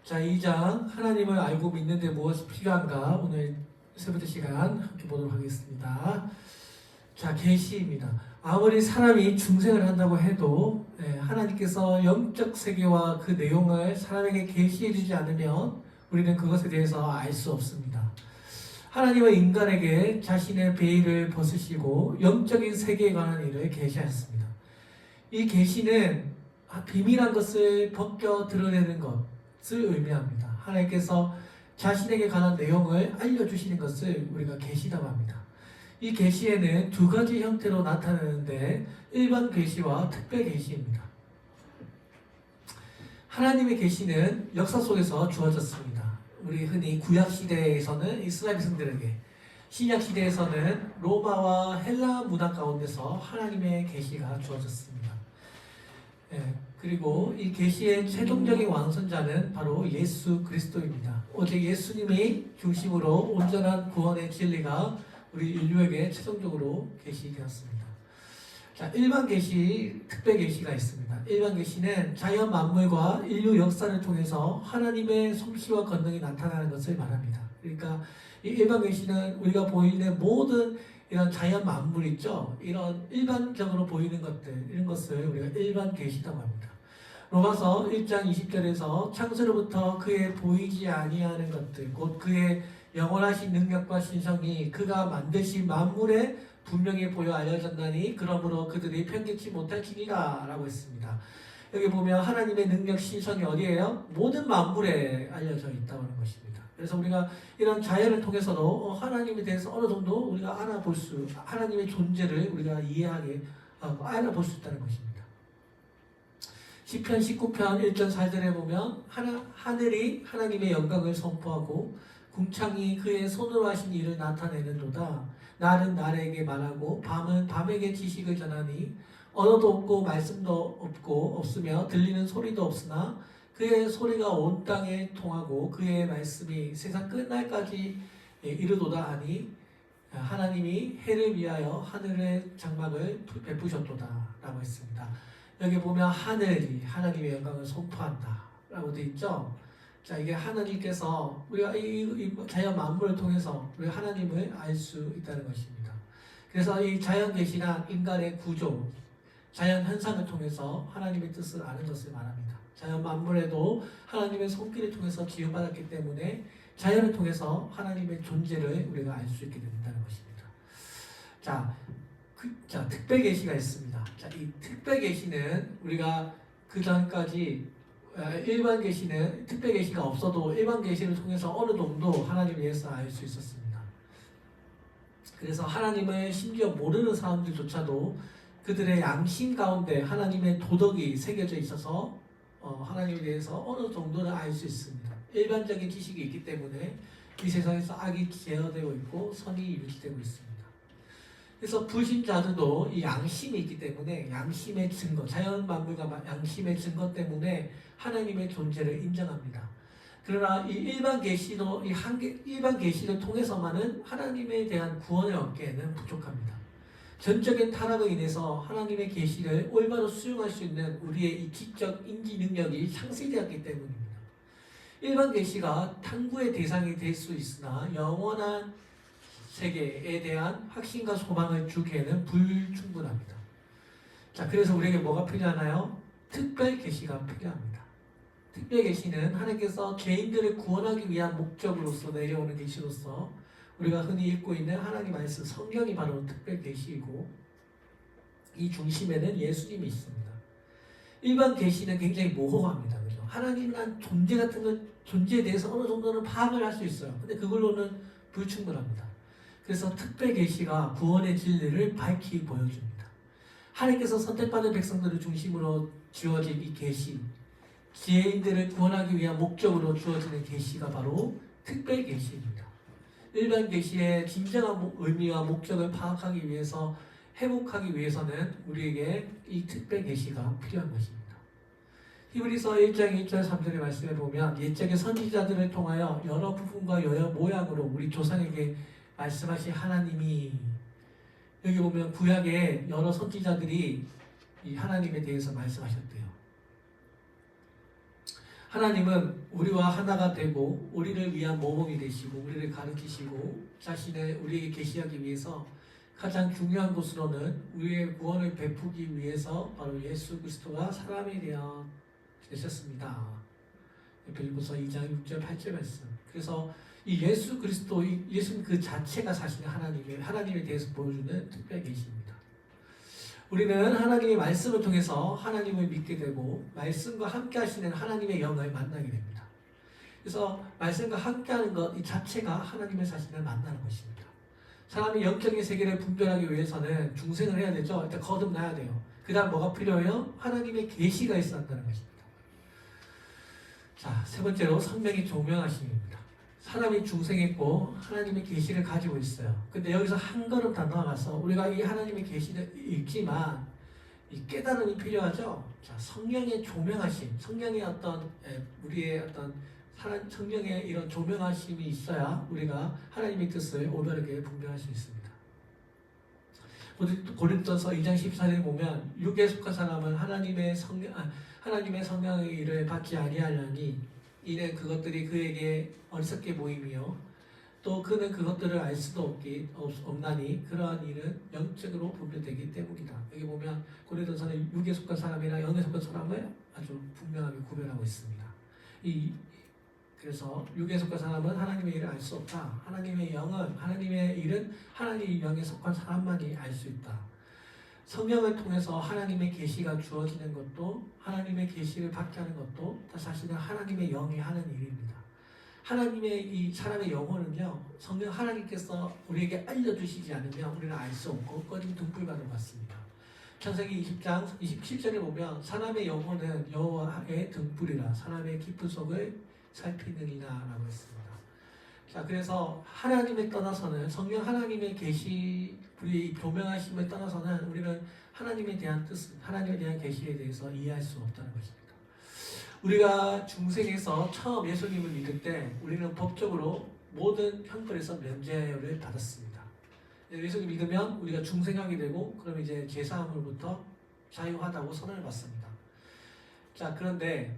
자, 2장 하나님을 알고 믿는데 무엇이 필요한가 오늘 세 번째 시간 함께 보도록 하겠습니다. 자, 계시입니다. 아무리 사람이 중생을 한다고 해도 하나님께서 영적 세계와 그 내용을 사람에게 계시해 주지 않으면 우리는 그것에 대해서 알 수 없습니다. 하나님은 인간에게 자신의 베일을 벗으시고 영적인 세계에 관한 일을 계시하셨습니다. 이 계시는 비밀한 것을 벗겨 드러내는 것을 의미합니다. 하나님께서 자신에게 관한 내용을 알려주시는 것을 우리가 계시라고 합니다. 이 계시에는 두 가지 형태로 나타나는데 일반 계시와 특별 계시입니다. 하나님의 계시는 역사 속에서 주어졌습니다. 우리 흔히 구약 시대에서는 이스라엘 백성들에게, 신약 시대에서는 로마와 헬라 문화 가운데서 하나님의 계시가 주어졌습니다. 그리고 이 계시의 최종적인 완성자는 바로 예수 그리스도입니다. 오직 예수님이 중심으로 온전한 구원의 진리가 우리 인류에게 최종적으로 계시되었습니다. 자, 일반 계시, 특별 계시가 있습니다. 일반 계시는 자연 만물과 인류 역사를 통해서 하나님의 솜씨와 권능이 나타나는 것을 말합니다. 그러니까 이 일반 계시는 우리가 보이는 모든 이런 자연 만물 있죠. 이런 일반적으로 보이는 것들, 이런 것을 우리가 일반 계시라고 합니다. 로마서 1장 20절에서 창세로부터 그의 보이지 아니하는 것들, 곧 그의 영원하신 능력과 신성이 그가 만드신 만물에 분명히 보여 알려졌나니 그러므로 그들이 편견치 못할지니라 라고 했습니다. 여기 보면 하나님의 능력, 신성이 어디에요? 모든 만물에 알려져 있다고 하는 것입니다. 그래서 우리가 이런 자연을 통해서도 하나님에 대해서 어느 정도 우리가 알아볼 수, 하나님의 존재를 우리가 이해하게 알아볼 수 있다는 것입니다. 시편 19편 1절 4절에 보면 하늘이 하나님의 영광을 선포하고 궁창이 그의 손으로 하신 일을 나타내는도다. 날은 날에게 말하고 밤은 밤에게 지식을 전하니 언어도 없고 말씀도 없으며 들리는 소리도 없으나 그의 소리가 온 땅에 통하고 그의 말씀이 세상 끝날까지 이르도다 하니 하나님이 해를 위하여 하늘의 장막을 베푸셨도다 라고 했습니다. 여기 보면 하늘이 하나님의 영광을 선포한다 라고 되어 있죠. 자, 이게 하나님께서 우리가 이 자연 만물을 통해서 우리 하나님을 알 수 있다는 것입니다. 그래서 이 자연 계시나 인간의 구조, 자연 현상을 통해서 하나님의 뜻을 아는 것을 말합니다. 자연 만물에도 하나님의 손길을 통해서 지음받았기 때문에 자연을 통해서 하나님의 존재를 우리가 알 수 있게 된다는 것입니다. 자, 특별 계시가 있습니다. 자, 이 특별 계시는 우리가 그 전까지 일반 계시는 특별 계시가 없어도 일반 계시를 통해서 어느 정도 하나님에 대해서 알 수 있었습니다. 그래서 하나님을 심지어 모르는 사람들조차도 그들의 양심 가운데 하나님의 도덕이 새겨져 있어서 하나님에 대해서 어느 정도는 알 수 있습니다. 일반적인 지식이 있기 때문에 이 세상에서 악이 제어되고 있고 선이 유지되고 있습니다. 그래서 불신자들도 이 양심이 있기 때문에 양심의 증거, 자연 만물과 양심의 증거 때문에 하나님의 존재를 인정합니다. 그러나 이 일반 계시도 일반 계시를 통해서만은 하나님에 대한 구원을 얻기에는 부족합니다. 전적인 타락으로 인해서 하나님의 계시를 올바로 수용할 수 있는 우리의 이 지적 인지 능력이 상실되었기 때문입니다. 일반 계시가 탐구의 대상이 될 수 있으나 영원한 세계에 대한 확신과 소망을 주기에는 불충분합니다. 자, 그래서 우리에게 뭐가 필요하나요? 특별 계시가 필요합니다. 특별 계시는 하나님께서 죄인들을 구원하기 위한 목적으로서 내려오는 계시로서 우리가 흔히 읽고 있는 하나님 말씀 성경이 바로 특별 계시이고 이 중심에는 예수님이 있습니다. 일반 계시는 굉장히 모호합니다. 그죠? 하나님이란 존재 같은 것, 존재에 대해서 어느 정도는 파악을 할 수 있어요. 근데 그걸로는 불충분합니다. 그래서 특별 계시가 구원의 진리를 밝히 보여줍니다. 하나님께서 선택받은 백성들을 중심으로 주어진 이 계시, 죄인들을 구원하기 위한 목적으로 주어지는 계시가 바로 특별 계시입니다. 일반 계시의 진정한 의미와 목적을 파악하기 위해서, 회복하기 위해서는 우리에게 이 특별 계시가 필요한 것입니다. 히브리서 1장 1절 3절의 말씀에 보면 옛적의 선지자들을 통하여 여러 부분과 여러 모양으로 우리 조상에게 말씀하신 하나님이, 여기 보면 구약에 여러 선지자들이 이 하나님에 대해서 말씀하셨대요. 하나님은 우리와 하나가 되고 우리를 위한 모범이 되시고 우리를 가르치시고 자신을 우리에게 계시하기 위해서 가장 중요한 것으로는 우리의 구원을 베푸기 위해서 바로 예수 그리스도가 사람이 되어 되셨습니다. 빌립보서 2장 6절 8절 말씀. 그래서 이 예수 그리스도, 예수님 그 자체가 사실은 하나님에 대해서 보여주는 특별 계시입니다. 우리는 하나님의 말씀을 통해서 하나님을 믿게 되고 말씀과 함께 하시는 하나님의 영을 만나게 됩니다. 그래서 말씀과 함께하는 것 이 자체가 하나님의 사실을 만나는 것입니다. 사람이 영적인 세계를 분별하기 위해서는 중생을 해야 되죠. 일단 거듭나야 돼요. 그 다음 뭐가 필요해요? 하나님의 계시가 있어야 한다는 것입니다. 자, 세 번째로 성령의 조명하심입니다. 사람이 중생했고 하나님의 계시를 가지고 있어요. 근데 여기서 한 걸음 더 나아가서 우리가 이 하나님의 계시를 읽지만 이 깨달음이 필요하죠. 자, 성령의 조명하심, 성령의 어떤 우리의 어떤 성령의 이런 조명하심이 있어야 우리가 하나님의 뜻을 올바르게 분별할 수 있습니다. 고린도서 2장 14절에 보면 육에 속한 사람은 하나님의 성령의 일을 받지 아니하려니 이는 그것들이 그에게 어리석게 보이며 또 그는 그것들을 알 수도 없나니 그러한 일은 영적으로 분별되기 때문이다. 여기 보면 고린도서는 육에 속한 사람이랑 영에 속한 사람을 아주 분명하게 구별하고 있습니다. 그래서 육에 속한 사람은 하나님의 일을 알 수 없다. 하나님의 일은 하나님의 영에 속한 사람만이 알 수 있다. 성령을 통해서 하나님의 계시가 주어지는 것도 하나님의 계시를 받게 하는 것도 다 사실은 하나님의 영이 하는 일입니다. 하나님의 이 사람의 영혼은요, 성령 하나님께서 우리에게 알려주시지 않으면 우리는 알 수 없고 꺼진 등불과도 같습니다. 창세기 20장 27절에 보면 사람의 영혼은 여호와의 등불이라 사람의 깊은 속을 살피느니라 라고 했습니다. 자, 그래서 하나님을 떠나서는 성령 하나님의 계시 우리 조명하심을 떠나서는 우리는 하나님에 대한 뜻, 하나님에 대한 계시에 대해서 이해할 수 없다는 것입니다. 우리가 중생에서 처음 예수님을 믿을 때 우리는 법적으로 모든 형벌에서 면제를 받았습니다. 예수님 믿으면 우리가 중생하게 되고 그럼 이제 제사함으로부터 자유하다고 선언을 받습니다. 자, 그런데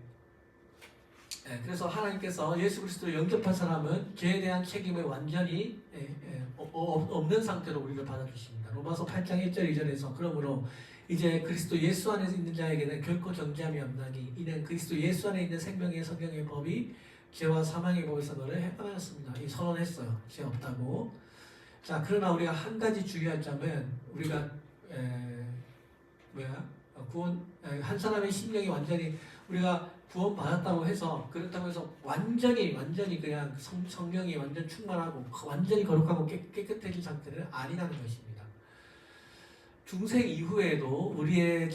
그래서 하나님께서 예수 그리스도를 영접한 사람은 죄에 대한 책임을 완전히 없는 상태로 우리를 받아주십니다. 로마서 8장 1절 2절에서 그러므로 이제 그리스도 예수 안에 있는 자에게는 결코 정죄함이 없나니 이는 그리스도 예수 안에 있는 생명의 성령의 법이 죄와 사망의 법에서 너를 해방하였습니다. 이 선언했어요. 죄 없다고. 자, 그러나 우리가 한 가지 주의할 점은 우리가 구원 한 사람의 심령이 완전히 우리가 구원 받았다고 해서 그렇다고 해서 완전히 그냥 성령이 완전 충만하고 완전히 거룩하고 깨끗해진 상태는 아니라는 것입니다. 중생 이후에도 우리의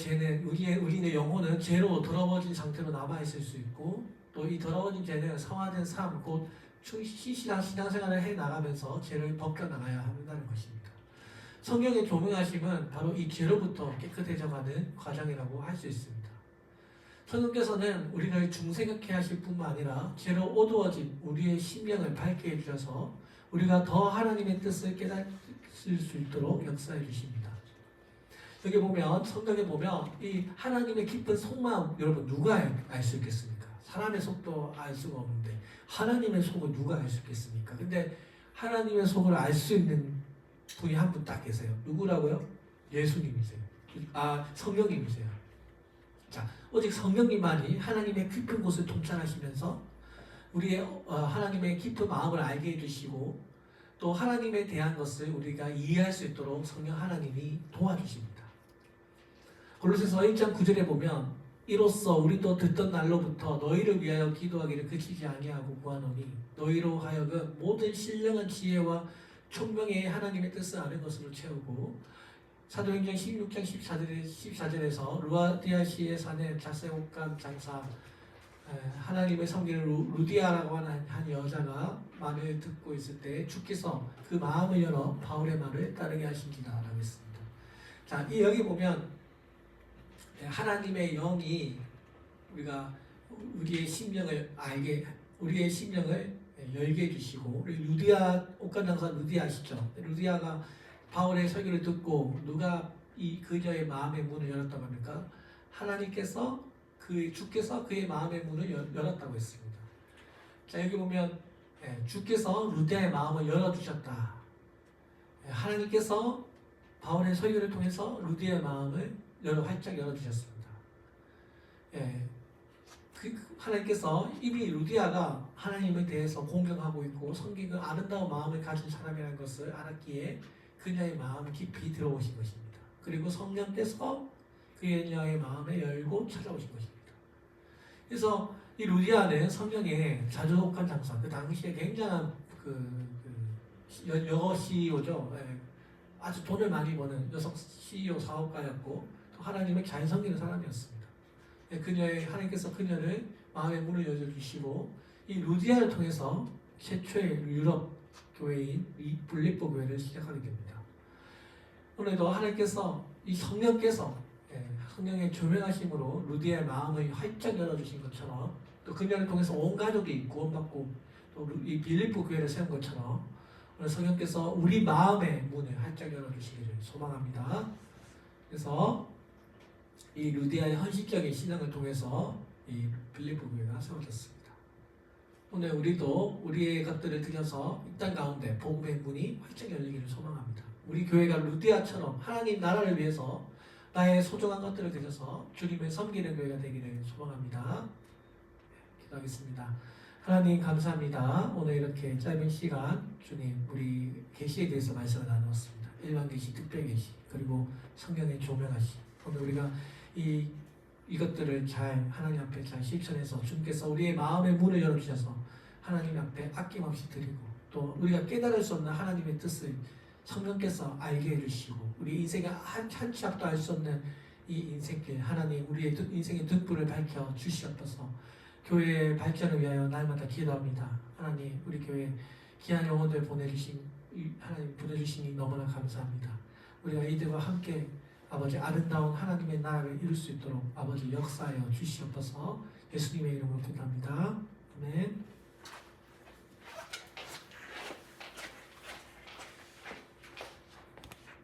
영혼은 죄로 더러워진 상태로 남아 있을 수 있고 또 이 더러워진 죄는 성화된 삶 곧 신앙생활을 해 나가면서 죄를 벗겨 나가야 한다는 것입니다. 성령의 조명하심은 바로 이 죄로부터 깨끗해져가는 과정이라고 할 수 있습니다. 성령께서는 우리를 중생하게 하실 뿐만 아니라 죄로 어두워진 우리의 심령을 밝게 해주셔서 우리가 더 하나님의 뜻을 깨달을 수 있도록 역사해 주십니다. 여기 보면 성경에 보면 이 하나님의 깊은 속마음 여러분 누가 알 수 있겠습니까? 사람의 속도 알 수가 없는데 하나님의 속을 누가 알 수 있겠습니까? 근데 하나님의 속을 알 수 있는 분이 한 분 딱 계세요. 누구라고요? 예수님이세요. 성령님이세요. 자, 오직 성령님만이 하나님의 깊은 곳을 통찰하시면서 우리의 하나님의 깊은 마음을 알게 해주시고 또 하나님에 대한 것을 우리가 이해할 수 있도록 성령 하나님이 도와주십니다. 골로새서 1장 9절에 보면 이로써 우리도 듣던 날로부터 너희를 위하여 기도하기를 그치지 아니하고 구하노니 너희로 하여금 모든 신령한 지혜와 총명의 하나님의 뜻을 아는 것으로 채우고 사도행전 16장 14절에서 루아디아시에 사는 자세옥간 장사 하나님의 섬기는 루디아라고 하는 한 여자가 말을 듣고 있을 때 주께서 그 마음을 열어 바울의 말을 따르게 하신지라 라고 했습니다. 자, 여기 보면 하나님의 영이 우리의 심령을 열게 해주시고 우리 루디아 옥간 장사 루디아 아시죠? 루디아가 바울의 설교를 듣고 누가 이 그녀의 마음의 문을 열었다고 합니까? 하나님께서 그 주께서 그의 마음의 문을 열었다고 했습니다. 자, 여기 보면 주께서 루디아의 마음을 열어주셨다. 하나님께서 바울의 설교를 통해서 루디아의 마음을 활짝 열어주셨습니다. 하나님께서 이미 루디아가 하나님에 대해서 공경하고 있고 섬기는 아름다운 마음을 가진 사람이라는 것을 알았기에 그녀의 마음 깊이 들어오신 것입니다. 그리고 성령께서 그녀의 마음을 열고 찾아오신 것입니다. 그래서 이 루디아는 성령의 자주독한 장사, 그 당시에 굉장한 여성 CEO죠. 아주 돈을 많이 버는 여성 CEO 사업가였고 또 하나님을 잘 섬기는 사람이었습니다. 하나님께서 그녀를 마음의 문을 열어주시고 이 루디아를 통해서 최초의 유럽 교회인 이 빌립보 교회를 시작하게 됩니다. 오늘도 하나님께서 이 성령께서 성령의 조명하심으로 루디아의 마음을 활짝 열어주신 것처럼 또 그녀를 통해서 온 가족이 구원받고 또 이 빌립보 교회를 세운 것처럼 오늘 성령께서 우리 마음의 문을 활짝 열어주시기를 소망합니다. 그래서 이 루디아의 헌신적인 신앙을 통해서 이 빌립보 교회가 세워졌습니다. 오늘 우리도 우리의 것들을 들여서 이 땅 가운데 복음의 문이 활짝 열리기를 소망합니다. 우리 교회가 루디아처럼 하나님 나라를 위해서 나의 소중한 것들을 들여서 주님을 섬기는 교회가 되기를 소망합니다. 기도하겠습니다. 하나님 감사합니다. 오늘 이렇게 짧은 시간 주님 우리 계시에 대해서 말씀을 나누었습니다. 일반 계시, 특별 계시, 그리고 성경의 조명하심. 오늘 우리가 이것들을 잘 하나님 앞에 잘 실천해서 주님께서 우리의 마음의 문을 열어주셔서 하나님 앞에 아낌없이 드리고 또 우리가 깨달을 수 없는 하나님의 뜻을 성령께서 알게 해주시고 우리 인생에 한치 앞도 알 수 없는 이 인생길 하나님 우리의 인생의 등불을 밝혀 주시옵소서. 교회의 발전을 위하여 날마다 기도합니다. 하나님 우리 교회 귀한 영혼들 하나님 보내주시니 너무나 감사합니다. 우리가 이들과 함께 아버지 아름다운 하나님의 나라를 이룰 수 있도록 아버지 역사하여 주시옵소서. 예수님의 이름으로 기도합니다.